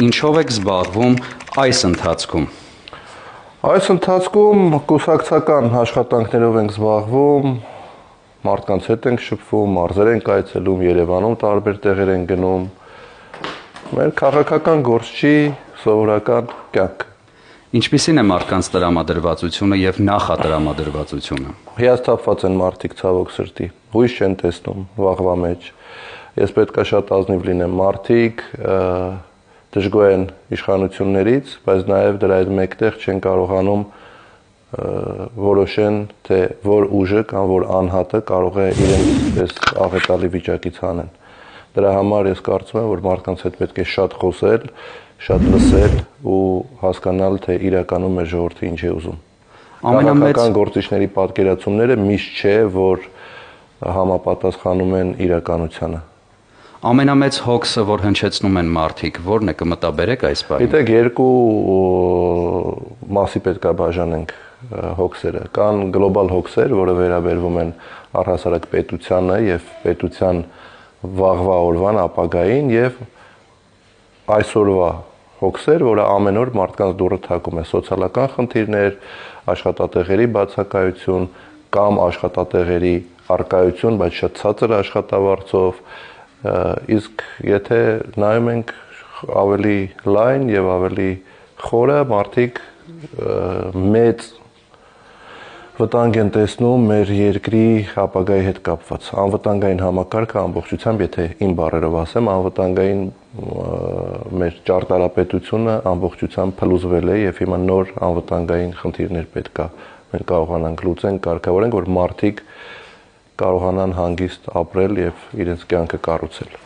Ինչով եք զբաղվում այս ընթացքում։ Այս ընթացքում կուսակցական աշխատանքներով ենք զբաղվում, մարդկանց հետ ենք շփվում, մարզեր ենք այցելում, Երևանում տարբեր տեղեր ենք գնում։ Մեր քաղաքական գործչի սովորական կյանք։ Ինչպիսին է մարդկանց տրամադրվածությունը եւ նախատրամադրվածությունը։ Հիասթափված են մարդիկ ցավոք սրտի, հույս չեն տեսնում վաղվա մեջ։ Ես պետքա շատ ազնիվ լինեմ, մարդիկ դժգոհ են իշխանություններից, բայց նաև դրա հետ մեկտեղ չեն կարողանում որոշեն, թե որ ուժը կամ որ անհատը կարող է իրենց պես աղետալի վիճակից հանեն։ Դրա համար ես կարծում եմ, որ մարդկանց հետ պետք է շատ խոսել, շատ լսել ու հասկանալ, թե իրականում մեր ժողովուրդը ինչ է ուզում։ Քաղաքական գործիչների պատկերացումները միշտ չէ, որ համապատասխանում են իրականությանը։ Ամենամեծ հոգսը, որ հնչեցնում են մարդիկ, ո՞րն է, կմտաբերեք այս բանը։ Գիտեք, երկու մասի պետք է բաժանենք հոգսերը։ Կան գլոբալ հոգսեր, որը վերաբերվում են առհասարակ պետությանը եւ պետության վաղվա օրվան ապագային եւ այսօրվա հոգսեր, որը ամեն օր մարդկանց դուռը թակում է, սոցիալական խնդիրներ, աշխատատեղերի բացակայություն կամ աշխատատեղերի առկայություն, բայց շատ ցածր աշխատավարձով, իսկ եթե նայում ենք ավելի լայն եւ ավելի խորը, մարդիկ մեծ վտանգ են տեսնում մեր երկրի ապագայի հետ կապված։ Անվտանգային համակարգը ամբողջությամբ, եթե իմ բառերով ասեմ, անվտանգային մեր ճարտարապետությունը ամբողջությամբ փլուզվել է եւ հիմա նոր անվտանգային խնդիրներ պետք է մենք կարողանանք լուծենք, կարգավորենք, որ մարդիկ կարողանան հանգիստ ապրել եւ իրենց կյանքը կառուցել։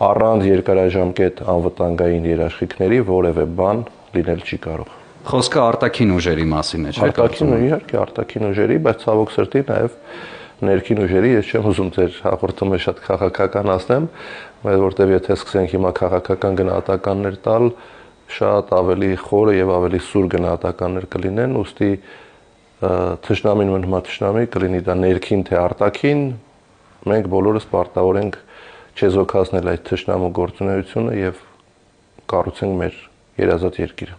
Առանց երկարաժամկետ անվտանգային երաշխիքների որևէ բան լինել չի կարող։ Խոսքը արտաքին ուժերի մասին է, չէ՞։ Իհարկե արտաքին ուժերի, բայց ցավոք սրտի նաեւ ներքին ուժերի, ես չեմ ուզում ձեր հաղորդումը շատ քաղաքականացնեմ, բայց որտեւ եթե սկսենք հիմա քաղաքական գնահատականներ տալ, շատ ավելի խորը եւ ավելի սուր գնահատականներ կլինեն, ուստի թշնամին մնա թշնամի, կլինի դա ներքին թե արտաքին, մենք բոլորս պարտավոր ենք չեզոքացնել այդ թշնամու գործունեությունը եւ կառուցենք մեր երազած երկիրը։